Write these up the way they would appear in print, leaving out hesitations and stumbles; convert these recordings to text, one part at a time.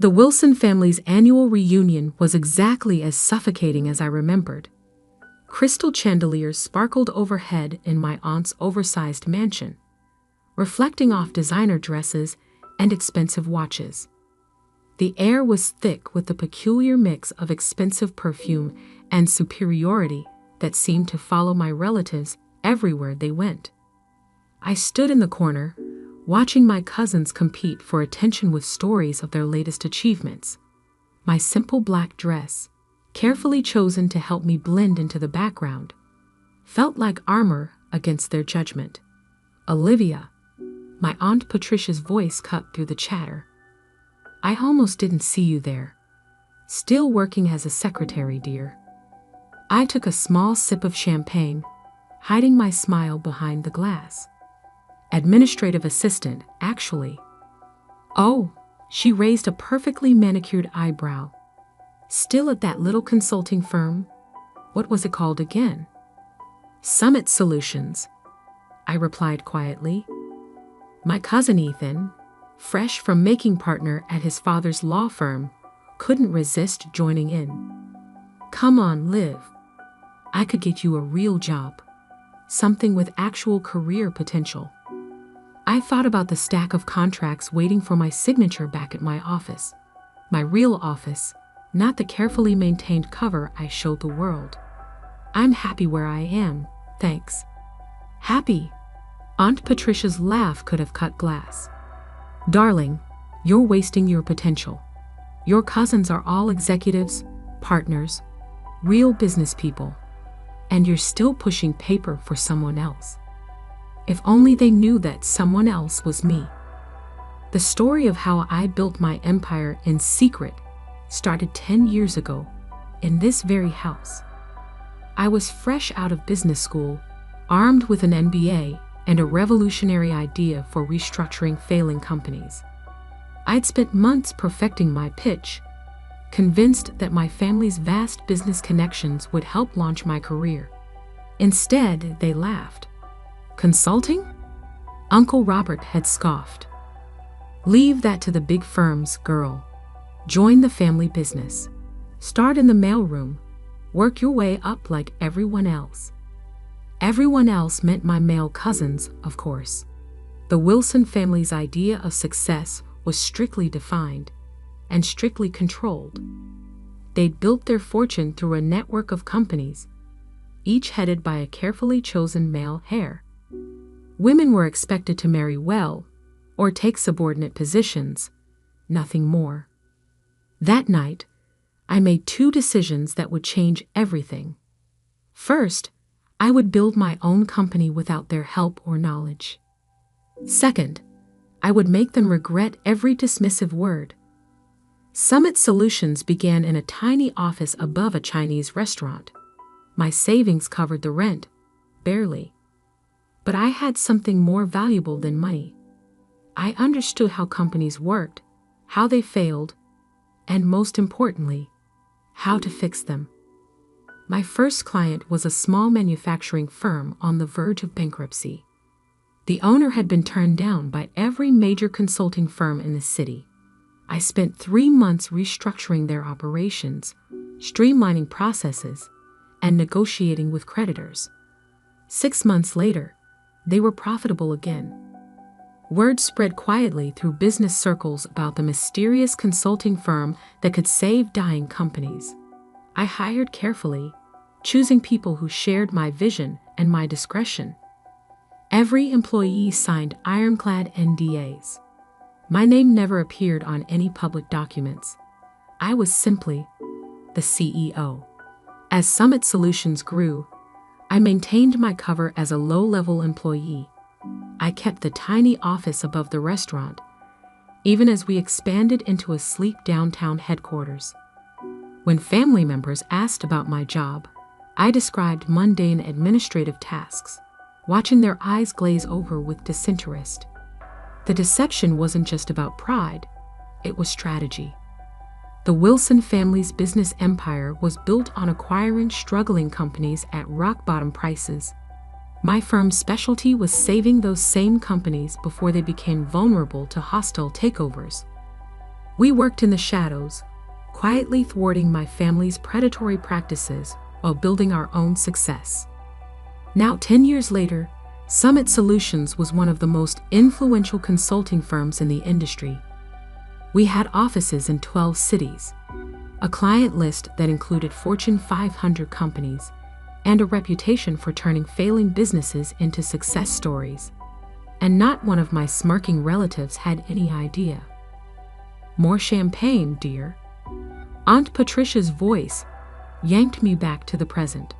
The Wilson family's annual reunion was exactly as suffocating as I remembered. Crystal chandeliers sparkled overhead in my aunt's oversized mansion, reflecting off designer dresses and expensive watches. The air was thick with the peculiar mix of expensive perfume and superiority that seemed to follow my relatives everywhere they went. I stood in the corner, watching my cousins compete for attention with stories of their latest achievements. My simple black dress, carefully chosen to help me blend into the background, felt like armor against their judgment. "Olivia," my Aunt Patricia's voice cut through the chatter. "I almost didn't see you there. Still working as a secretary, dear." I took a small sip of champagne, hiding my smile behind the glass. "Administrative assistant, actually." "Oh," she raised a perfectly manicured eyebrow. "Still at that little consulting firm? What was it called again?" "Summit Solutions," I replied quietly. My cousin Ethan, fresh from making partner at his father's law firm, couldn't resist joining in. "Come on, Liv. I could get you a real job. Something with actual career potential." I thought about the stack of contracts waiting for my signature back at my office. My real office, not the carefully maintained cover I showed the world. "I'm happy where I am, thanks." "Happy?" Aunt Patricia's laugh could have cut glass. "Darling, you're wasting your potential. Your cousins are all executives, partners, real business people, and you're still pushing paper for someone else. If only they knew that someone else was me." The story of how I built my empire in secret started 10 years ago, in this very house. I was fresh out of business school, armed with an MBA and a revolutionary idea for restructuring failing companies. I'd spent months perfecting my pitch, convinced that my family's vast business connections would help launch my career. Instead, they laughed. "Consulting?" Uncle Robert had scoffed. "Leave that to the big firms, girl. Join the family business. Start in the mailroom. Work your way up like everyone else." Everyone else meant my male cousins, of course. The Wilson family's idea of success was strictly defined and strictly controlled. They'd built their fortune through a network of companies, each headed by a carefully chosen male heir. Women were expected to marry well or take subordinate positions, nothing more. That night, I made 2 decisions that would change everything. First, I would build my own company without their help or knowledge. Second, I would make them regret every dismissive word. Summit Solutions began in a tiny office above a Chinese restaurant. My savings covered the rent, barely. But I had something more valuable than money. I understood how companies worked, how they failed, and most importantly, how to fix them. My first client was a small manufacturing firm on the verge of bankruptcy. The owner had been turned down by every major consulting firm in the city. I spent 3 months restructuring their operations, streamlining processes, and negotiating with creditors. 6 months later, they were profitable again. Word spread quietly through business circles about the mysterious consulting firm that could save dying companies. I hired carefully, choosing people who shared my vision and my discretion. Every employee signed ironclad NDAs. My name never appeared on any public documents. I was simply the CEO. As Summit Solutions grew, I maintained my cover as a low-level employee. I kept the tiny office above the restaurant, even as we expanded into a sleek downtown headquarters. When family members asked about my job, I described mundane administrative tasks, watching their eyes glaze over with disinterest. The deception wasn't just about pride, it was strategy. The Wilson family's business empire was built on acquiring struggling companies at rock-bottom prices. My firm's specialty was saving those same companies before they became vulnerable to hostile takeovers. We worked in the shadows, quietly thwarting my family's predatory practices while building our own success. Now, 10 years later, Summit Solutions was one of the most influential consulting firms in the industry. We had offices in 12 cities, a client list that included Fortune 500 companies, and a reputation for turning failing businesses into success stories. And not one of my smirking relatives had any idea. "More champagne, dear." Aunt Patricia's voice yanked me back to the present.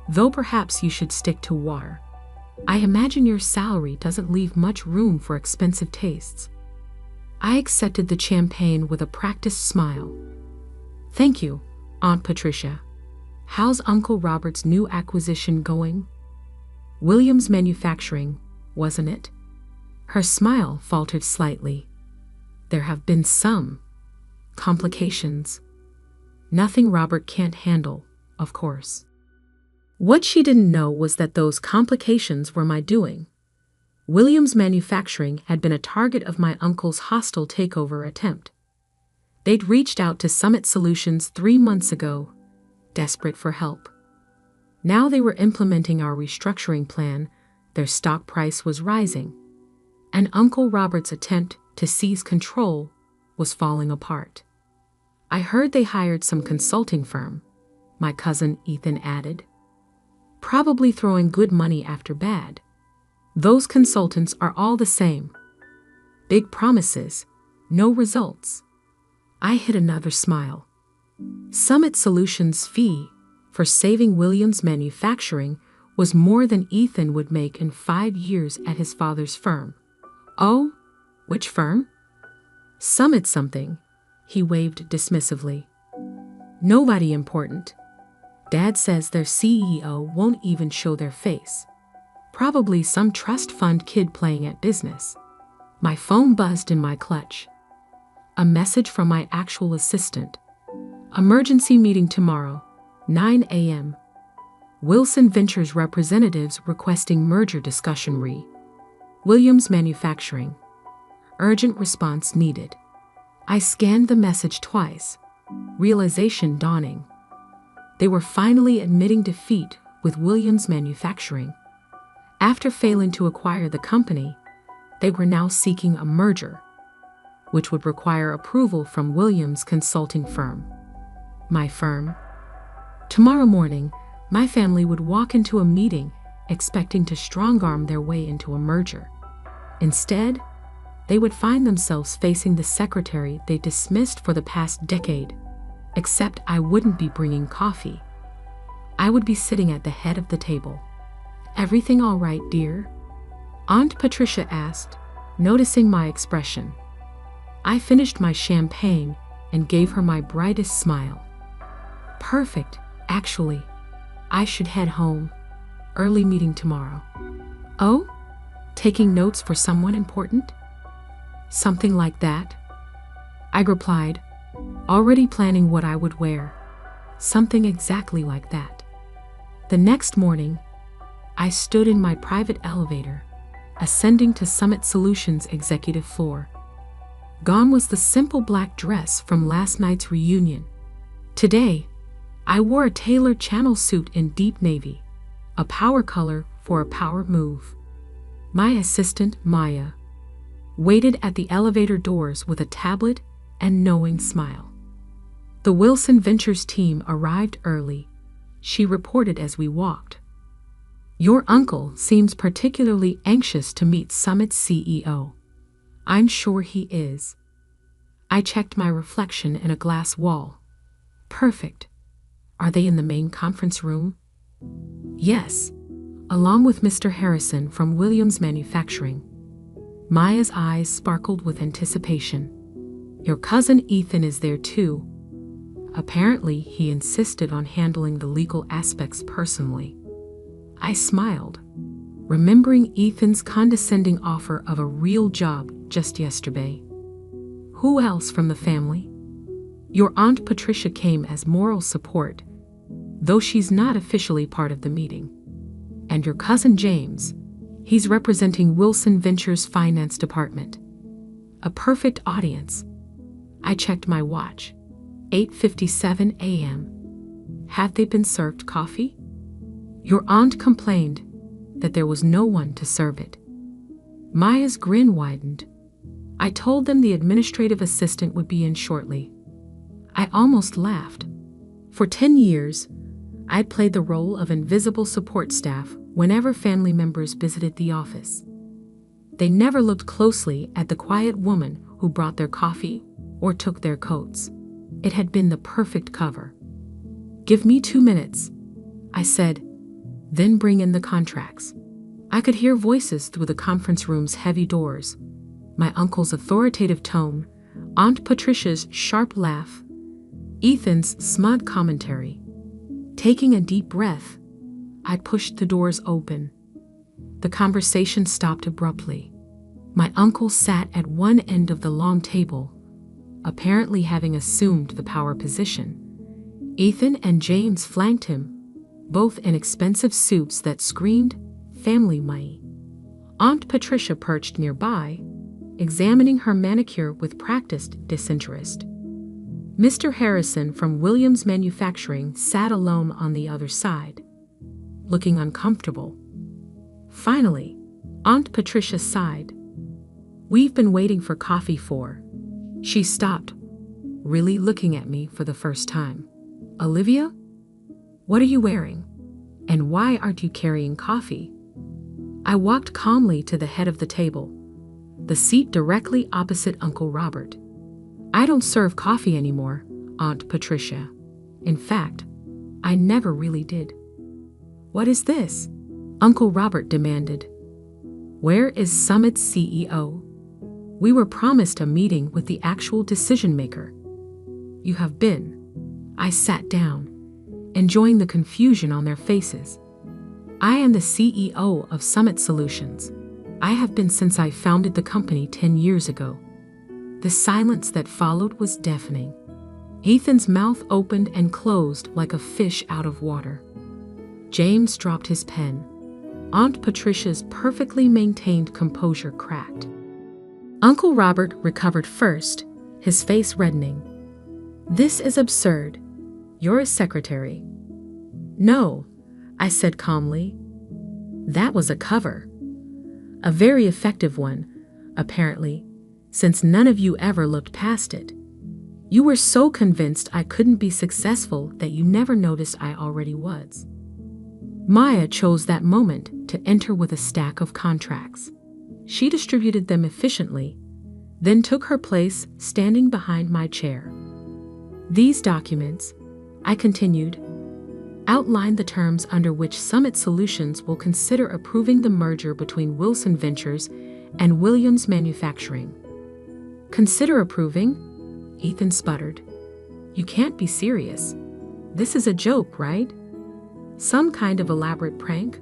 "Though perhaps you should stick to water. I imagine your salary doesn't leave much room for expensive tastes." I accepted the champagne with a practiced smile. "Thank you, Aunt Patricia. How's Uncle Robert's new acquisition going?" "Williams Manufacturing, wasn't it?" Her smile faltered slightly. "There have been some complications. Nothing Robert can't handle, of course." What she didn't know was that those complications were my doing. Williams Manufacturing had been a target of my uncle's hostile takeover attempt. They'd reached out to Summit Solutions 3 months ago, desperate for help. Now they were implementing our restructuring plan, their stock price was rising, and Uncle Robert's attempt to seize control was falling apart. "I heard they hired some consulting firm," my cousin Ethan added. "Probably throwing good money after bad. Those consultants are all the same. Big promises, no results." I hid another smile. Summit Solutions' fee for saving Williams Manufacturing was more than Ethan would make in 5 years at his father's firm. "Oh, which firm?" "Summit something," he waved dismissively. "Nobody important. Dad says their CEO won't even show their face. Probably some trust fund kid playing at business." My phone buzzed in my clutch. A message from my actual assistant. "Emergency meeting tomorrow, 9 a.m. Wilson Ventures representatives requesting merger discussion Williams Manufacturing. Urgent response needed." I scanned the message twice, realization dawning. They were finally admitting defeat with Williams Manufacturing. After failing to acquire the company, they were now seeking a merger, which would require approval from Williams' consulting firm. My firm. Tomorrow morning, my family would walk into a meeting expecting to strong-arm their way into a merger. Instead, they would find themselves facing the secretary they dismissed for the past decade. Except I wouldn't be bringing coffee. I would be sitting at the head of the table. "Everything all right, dear?" Aunt Patricia asked, noticing my expression. I finished my champagne and gave her my brightest smile. "Perfect, actually. I should head home. Early meeting tomorrow." "Oh? Taking notes for someone important?" "Something like that," I replied, already planning what I would wear. Something exactly like that. The next morning, I stood in my private elevator, ascending to Summit Solutions' executive floor. Gone was the simple black dress from last night's reunion. Today, I wore a tailored channel suit in deep navy, a power color for a power move. My assistant, Maya, waited at the elevator doors with a tablet and knowing smile. The Wilson Ventures team arrived early, she reported as we walked. "Your uncle seems particularly anxious to meet Summit's CEO." "I'm sure he is." I checked my reflection in a glass wall. Perfect. Are they in the main conference room? Yes, along with Mr. Harrison from Williams Manufacturing. Maya's eyes sparkled with anticipation. "Your cousin Ethan is there too." Apparently, he insisted on handling the legal aspects personally. I smiled, remembering Ethan's condescending offer of a real job just yesterday. "Who else from the family?" "Your Aunt Patricia came as moral support, though she's not officially part of the meeting. And your cousin James, he's representing Wilson Ventures' finance department." A perfect audience. I checked my watch. 8:57 a.m. Had they been served coffee? Your aunt complained that there was no one to serve it. Maya's grin widened. I told them the administrative assistant would be in shortly. I almost laughed. For 10 years, I'd played the role of invisible support staff whenever family members visited the office. They never looked closely at the quiet woman who brought their coffee or took their coats. It had been the perfect cover. "Give me 2 minutes," I said, "then bring in the contracts." I could hear voices through the conference room's heavy doors. My uncle's authoritative tone, Aunt Patricia's sharp laugh, Ethan's smug commentary. Taking a deep breath, I pushed the doors open. The conversation stopped abruptly. My uncle sat at one end of the long table, apparently having assumed the power position. Ethan and James flanked him, both in expensive suits that screamed family money. Aunt Patricia perched nearby, examining her manicure with practiced disinterest. Mr. Harrison from Williams Manufacturing sat alone on the other side, looking uncomfortable. Finally, Aunt Patricia sighed. "We've been waiting for coffee for..." She stopped, really looking at me for the first time. "Olivia? What are you wearing? And why aren't you carrying coffee?" I walked calmly to the head of the table, the seat directly opposite Uncle Robert. "I don't serve coffee anymore, Aunt Patricia. In fact, I never really did." "What is this?" Uncle Robert demanded. "Where is Summit's CEO? We were promised a meeting with the actual decision maker." "You have been." I sat down, enjoying the confusion on their faces. "I am the CEO of Summit Solutions. I have been since I founded the company 10 years ago." The silence that followed was deafening. Ethan's mouth opened and closed like a fish out of water. James dropped his pen. Aunt Patricia's perfectly maintained composure cracked. Uncle Robert recovered first, his face reddening. "This is absurd. You're a secretary." "No," I said calmly. "That was a cover. A very effective one, apparently, since none of you ever looked past it. You were so convinced I couldn't be successful that you never noticed I already was." Maya chose that moment to enter with a stack of contracts. She distributed them efficiently, then took her place standing behind my chair. "These documents," I continued, "outline the terms under which Summit Solutions will consider approving the merger between Wilson Ventures and Williams Manufacturing." "Consider approving?" Ethan sputtered. "You can't be serious. This is a joke, right? Some kind of elaborate prank?"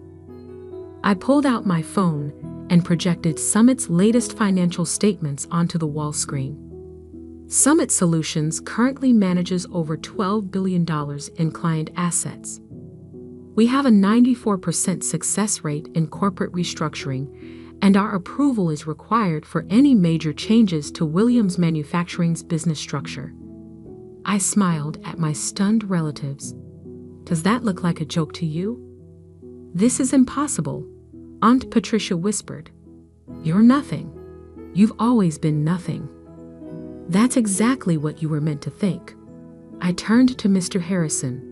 I pulled out my phone and projected Summit's latest financial statements onto the wall screen. Summit Solutions currently manages over $12 billion in client assets. We have a 94% success rate in corporate restructuring, and our approval is required for any major changes to Williams Manufacturing's business structure. I smiled at my stunned relatives. "Does that look like a joke to you?" "This is impossible," Aunt Patricia whispered. "You're nothing. You've always been nothing." "That's exactly what you were meant to think." I turned to Mr. Harrison.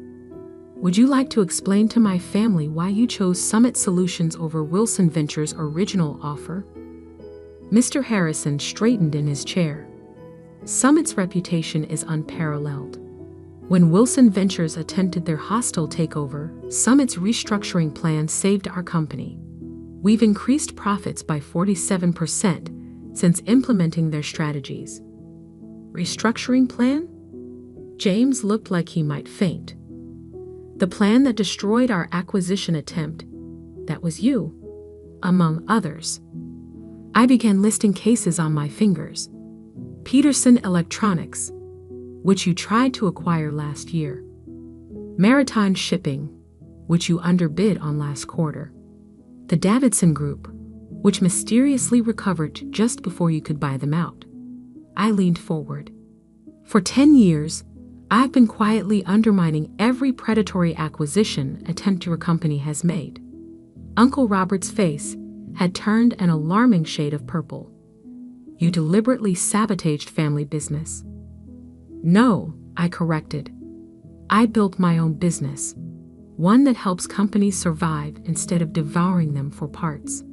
"Would you like to explain to my family why you chose Summit Solutions over Wilson Ventures' original offer?" Mr. Harrison straightened in his chair. "Summit's reputation is unparalleled. When Wilson Ventures attempted their hostile takeover, Summit's restructuring plan saved our company. We've increased profits by 47% since implementing their strategies." "Restructuring plan?" James looked like he might faint. "The plan that destroyed our acquisition attempt. That was you, among others." I began listing cases on my fingers. Peterson Electronics, which you tried to acquire last year. Maritime Shipping, which you underbid on last quarter. The Davidson Group, which mysteriously recovered just before you could buy them out. I leaned forward. For 10 years, I've been quietly undermining every predatory acquisition attempt your company has made. Uncle Robert's face had turned an alarming shade of purple. You deliberately sabotaged family business. No, I corrected. I built my own business, one that helps companies survive instead of devouring them for parts.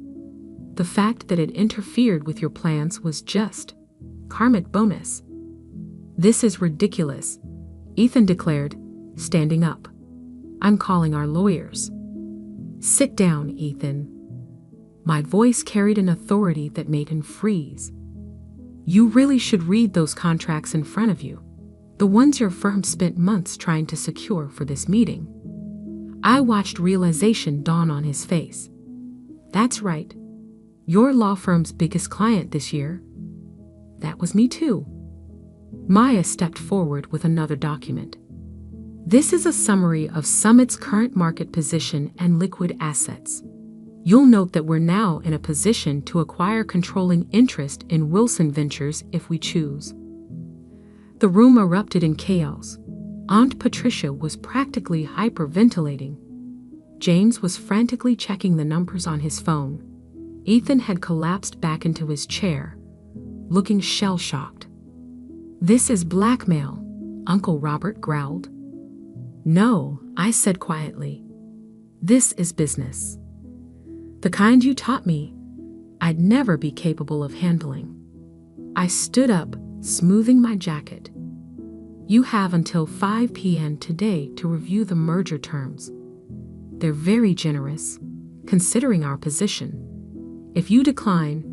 The fact that it interfered with your plans was just karmic bonus. This is ridiculous, Ethan declared, standing up. I'm calling our lawyers. Sit down, Ethan. My voice carried an authority that made him freeze. You really should read those contracts in front of you, the ones your firm spent months trying to secure for this meeting. I watched realization dawn on his face. That's right. Your law firm's biggest client this year. That was me too. Maya stepped forward with another document. This is a summary of Summit's current market position and liquid assets. You'll note that we're now in a position to acquire controlling interest in Wilson Ventures if we choose. The room erupted in chaos. Aunt Patricia was practically hyperventilating. James was frantically checking the numbers on his phone. Ethan had collapsed back into his chair, looking shell-shocked. This is blackmail, Uncle Robert growled. No, I said quietly. This is business. The kind you taught me, I'd never be capable of handling. I stood up, smoothing my jacket. You have until 5 p.m. today to review the merger terms. They're very generous, considering our position. If you decline,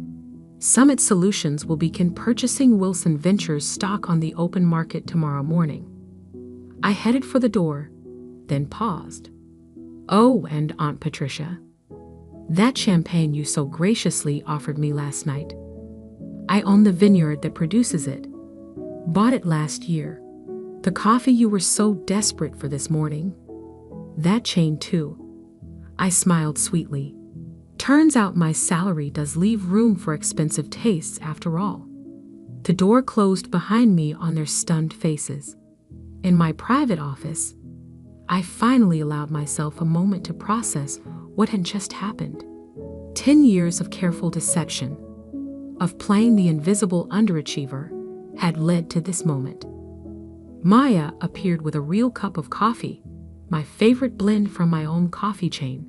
Summit Solutions will begin purchasing Wilson Ventures stock on the open market tomorrow morning. I headed for the door, then paused. Oh, and Aunt Patricia, that champagne you so graciously offered me last night. I own the vineyard that produces it. Bought it last year. The coffee you were so desperate for this morning. That chain too. I smiled sweetly. Turns out my salary does leave room for expensive tastes after all. The door closed behind me on their stunned faces. In my private office, I finally allowed myself a moment to process what had just happened. 10 years of careful deception, of playing the invisible underachiever, had led to this moment. Maya appeared with a real cup of coffee, my favorite blend from my own coffee chain.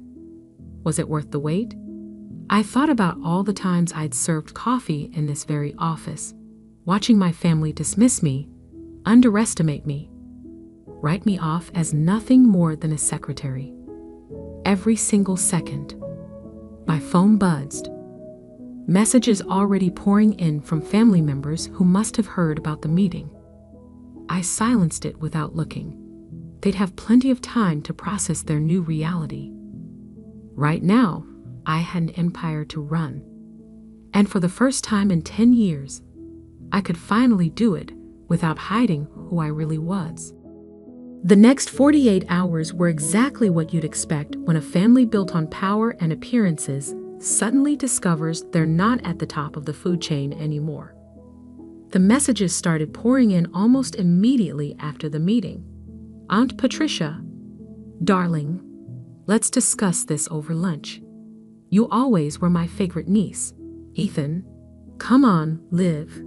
Was it worth the wait? I thought about all the times I'd served coffee in this very office, watching my family dismiss me, underestimate me, write me off as nothing more than a secretary. Every single second. My phone buzzed. Messages already pouring in from family members who must have heard about the meeting. I silenced it without looking. They'd have plenty of time to process their new reality. Right now, I had an empire to run. And for the first time in 10 years, I could finally do it without hiding who I really was. The next 48 hours were exactly what you'd expect when a family built on power and appearances suddenly discovers they're not at the top of the food chain anymore. The messages started pouring in almost immediately after the meeting. Aunt Patricia, darling, let's discuss this over lunch. You always were my favorite niece. Ethan, come on, Liv.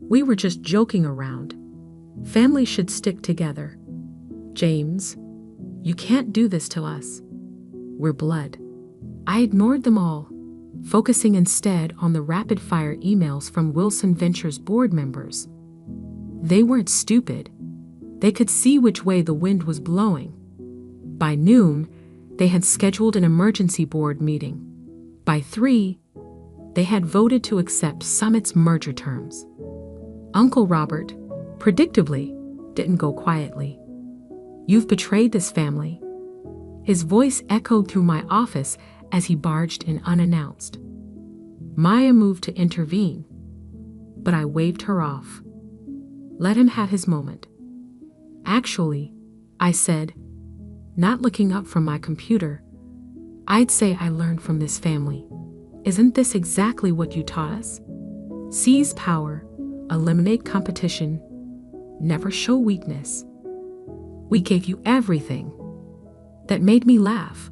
We were just joking around. Family should stick together. James, you can't do this to us. We're blood. I ignored them all, focusing instead on the rapid-fire emails from Wilson Ventures board members. They weren't stupid. They could see which way the wind was blowing. By noon, they had scheduled an emergency board meeting. By 3, they had voted to accept Summit's merger terms. Uncle Robert, predictably, didn't go quietly. You've betrayed this family. His voice echoed through my office as he barged in unannounced. Maya moved to intervene, but I waved her off. Let him have his moment. Actually, I said, not looking up from my computer, I'd say I learned from this family. Isn't this exactly what you taught us? Seize power, eliminate competition, never show weakness. We gave you everything. That made me laugh.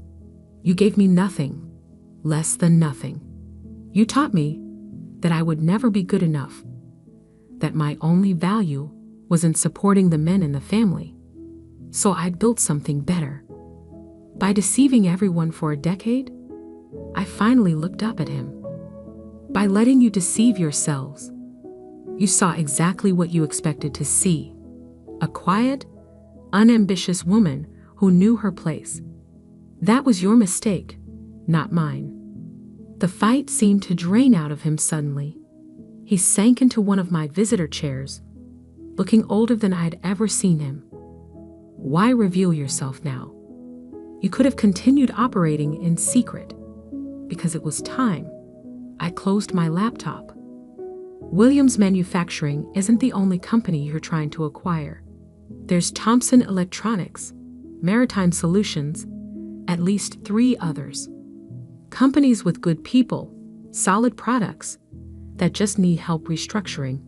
You gave me nothing, less than nothing. You taught me that I would never be good enough, that my only value was in supporting the men in the family. So I'd built something better. By deceiving everyone for a decade, I finally looked up at him. By letting you deceive yourselves, you saw exactly what you expected to see. A quiet, unambitious woman who knew her place. That was your mistake, not mine. The fight seemed to drain out of him suddenly. He sank into one of my visitor chairs, looking older than I had ever seen him. Why reveal yourself now? You could have continued operating in secret. Because it was time. I closed my laptop. Williams Manufacturing isn't the only company you're trying to acquire. There's Thompson Electronics, Maritime Solutions, at least 3 others. Companies with good people, solid products, that just need help restructuring.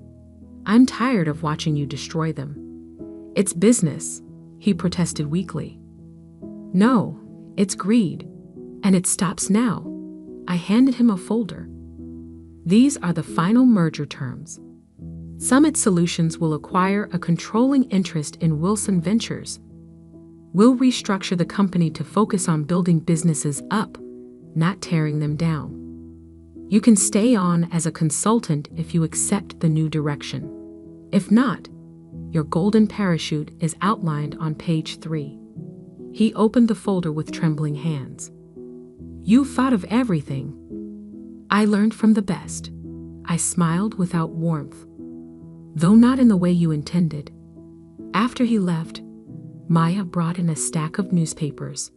I'm tired of watching you destroy them. It's business, he protested weakly. No, it's greed, and it stops now. I handed him a folder. These are the final merger terms. Summit Solutions will acquire a controlling interest in Wilson Ventures. We'll restructure the company to focus on building businesses up, not tearing them down. You can stay on as a consultant if you accept the new direction. If not, your golden parachute is outlined on page 3. He opened the folder with trembling hands. You thought of everything. I learned from the best. I smiled without warmth, though not in the way you intended. After he left, Maya brought in a stack of newspapers.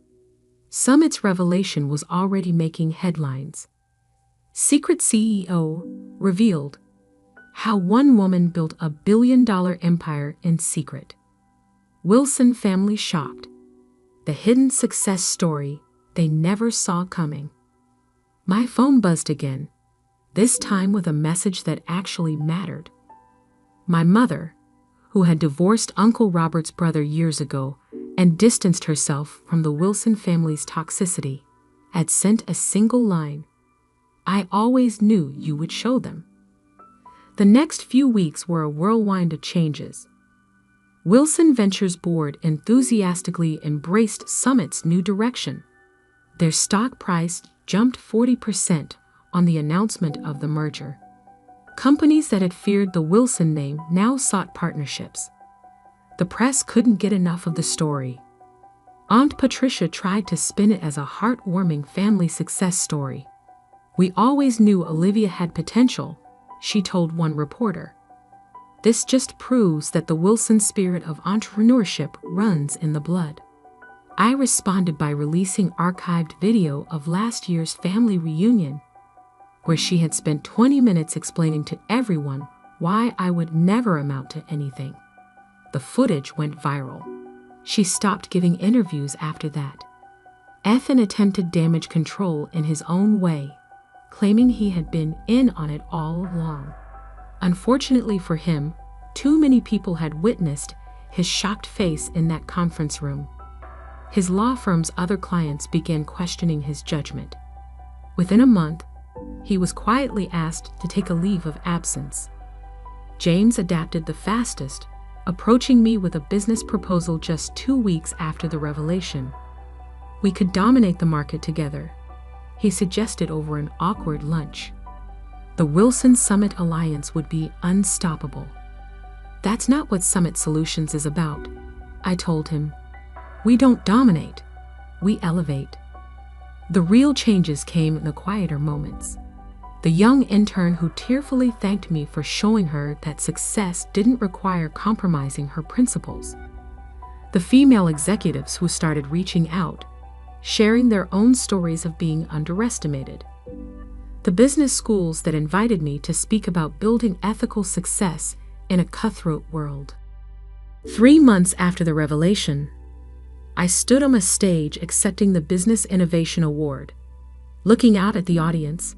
Summit's revelation was already making headlines. Secret CEO revealed how one woman built a billion-dollar empire in secret. Wilson family shocked. The hidden success story they never saw coming. My phone buzzed again, this time with a message that actually mattered. My mother, who had divorced Uncle Robert's brother years ago and distanced herself from the Wilson family's toxicity, had sent a single line. I always knew you would show them. The next few weeks were a whirlwind of changes. Wilson Ventures board enthusiastically embraced Summit's new direction. Their stock price jumped 40% on the announcement of the merger. Companies that had feared the Wilson name now sought partnerships. The press couldn't get enough of the story. Aunt Patricia tried to spin it as a heartwarming family success story. We always knew Olivia had potential, she told one reporter. This just proves that the Wilson spirit of entrepreneurship runs in the blood. I responded by releasing archived video of last year's family reunion, where she had spent 20 minutes explaining to everyone why I would never amount to anything. The footage went viral. She stopped giving interviews after that. Ethan attempted damage control in his own way, claiming he had been in on it all along. Unfortunately for him, too many people had witnessed his shocked face in that conference room. His law firm's other clients began questioning his judgment. Within a month, he was quietly asked to take a leave of absence. James adapted the fastest, approaching me with a business proposal just 2 weeks after the revelation. We could dominate the market together, he suggested over an awkward lunch. The Wilson Summit Alliance would be unstoppable. That's not what Summit Solutions is about, I told him. We don't dominate, we elevate. The real changes came in the quieter moments. The young intern who tearfully thanked me for showing her that success didn't require compromising her principles. The female executives who started reaching out, sharing their own stories of being underestimated. The business schools that invited me to speak about building ethical success in a cutthroat world. 3 months after the revelation, I stood on a stage accepting the Business Innovation Award. Looking out at the audience,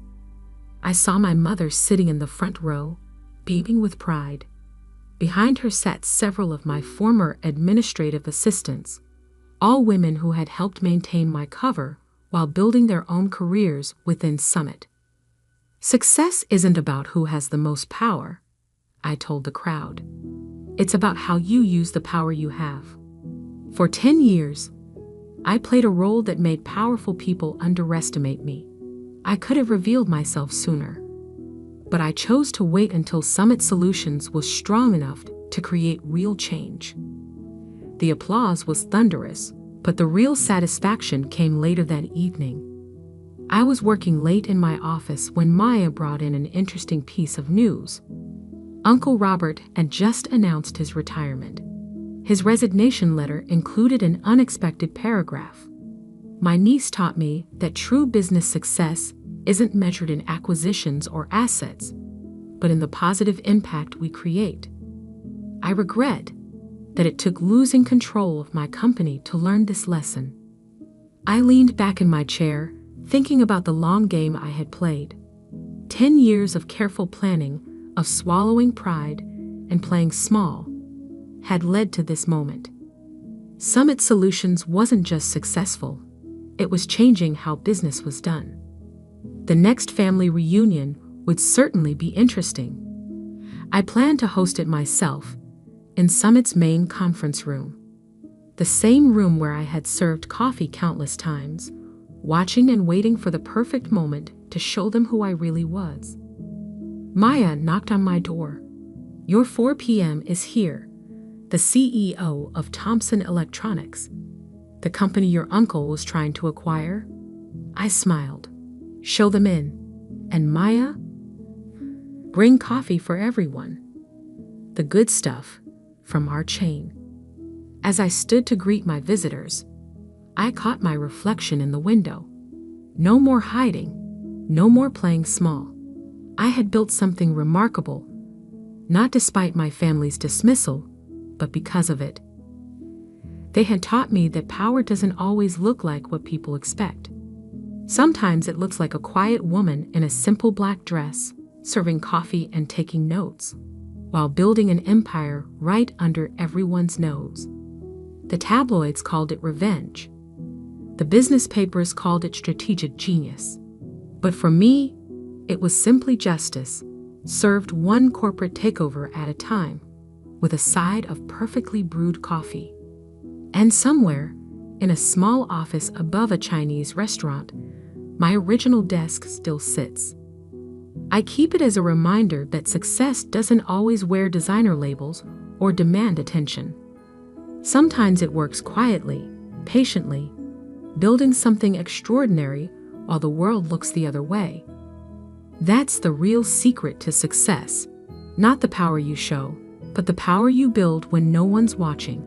I saw my mother sitting in the front row, beaming with pride. Behind her sat several of my former administrative assistants, all women who had helped maintain my cover while building their own careers within Summit. Success isn't about who has the most power, I told the crowd. It's about how you use the power you have. For 10 years, I played a role that made powerful people underestimate me. I could have revealed myself sooner, but I chose to wait until Summit Solutions was strong enough to create real change. The applause was thunderous, but the real satisfaction came later that evening. I was working late in my office when Maya brought in an interesting piece of news. Uncle Robert had just announced his retirement. His resignation letter included an unexpected paragraph. My niece taught me that true business success isn't measured in acquisitions or assets, but in the positive impact we create. I regret that it took losing control of my company to learn this lesson. I leaned back in my chair, thinking about the long game I had played. 10 years of careful planning, of swallowing pride and playing small, had led to this moment. Summit Solutions wasn't just successful, it was changing how business was done. The next family reunion would certainly be interesting. I planned to host it myself, in Summit's main conference room. The same room where I had served coffee countless times, watching and waiting for the perfect moment to show them who I really was. Maya knocked on my door. "Your 4 p.m. is here," the CEO of Thomson Electronics, the company your uncle was trying to acquire. I smiled. "Show them in." And Maya? "Bring coffee for everyone. The good stuff from our chain." As I stood to greet my visitors, I caught my reflection in the window. No more hiding, no more playing small. I had built something remarkable, not despite my family's dismissal, but because of it. They had taught me that power doesn't always look like what people expect. Sometimes it looks like a quiet woman in a simple black dress, serving coffee and taking notes, while building an empire right under everyone's nose. The tabloids called it revenge. The business papers called it strategic genius. But for me, it was simply justice, served one corporate takeover at a time, with a side of perfectly brewed coffee. And somewhere, in a small office above a Chinese restaurant, my original desk still sits. I keep it as a reminder that success doesn't always wear designer labels or demand attention. Sometimes it works quietly, patiently, building something extraordinary while the world looks the other way. That's the real secret to success, not the power you show, but the power you build when no one's watching.